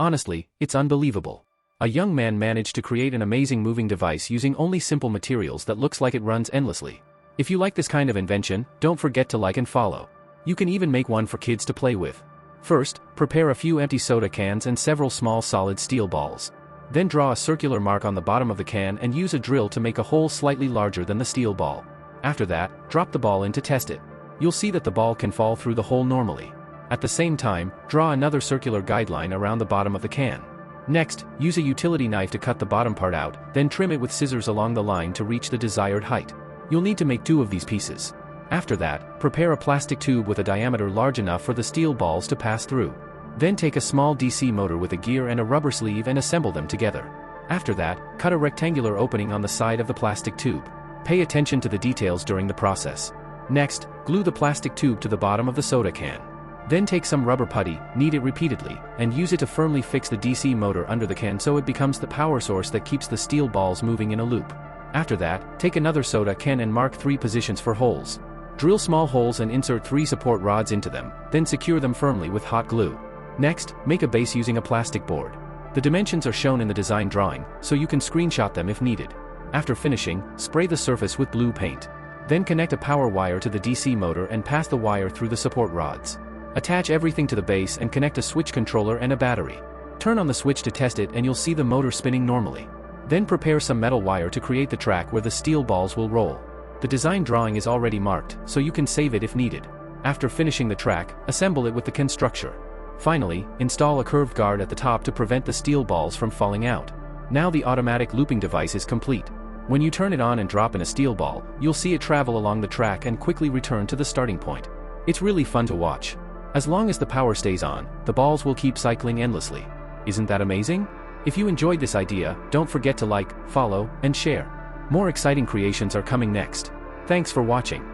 Honestly, it's unbelievable. A young man managed to create an amazing moving device using only simple materials that looks like it runs endlessly. If you like this kind of invention, don't forget to like and follow. You can even make one for kids to play with. First, prepare a few empty soda cans and several small solid steel balls. Then draw a circular mark on the bottom of the can and use a drill to make a hole slightly larger than the steel ball. After that, drop the ball in to test it. You'll see that the ball can fall through the hole normally. At the same time, draw another circular guideline around the bottom of the can. Next, use a utility knife to cut the bottom part out, then trim it with scissors along the line to reach the desired height. You'll need to make 2 of these pieces. After that, prepare a plastic tube with a diameter large enough for the steel balls to pass through. Then take a small DC motor with a gear and a rubber sleeve and assemble them together. After that, cut a rectangular opening on the side of the plastic tube. Pay attention to the details during the process. Next, glue the plastic tube to the bottom of the soda can. Then take some rubber putty, knead it repeatedly, and use it to firmly fix the DC motor under the can so it becomes the power source that keeps the steel balls moving in a loop. After that, take another soda can and mark 3 positions for holes. Drill small holes and insert 3 support rods into them, then secure them firmly with hot glue. Next, make a base using a plastic board. The dimensions are shown in the design drawing, so you can screenshot them if needed. After finishing, spray the surface with blue paint. Then connect a power wire to the DC motor and pass the wire through the support rods. Attach everything to the base and connect a switch controller and a battery. Turn on the switch to test it and you'll see the motor spinning normally. Then prepare some metal wire to create the track where the steel balls will roll. The design drawing is already marked, so you can save it if needed. After finishing the track, assemble it with the can structure. Finally, install a curved guard at the top to prevent the steel balls from falling out. Now the automatic looping device is complete. When you turn it on and drop in a steel ball, you'll see it travel along the track and quickly return to the starting point. It's really fun to watch. As long as the power stays on, the balls will keep cycling endlessly. Isn't that amazing? If you enjoyed this idea, don't forget to like, follow, and share. More exciting creations are coming next. Thanks for watching.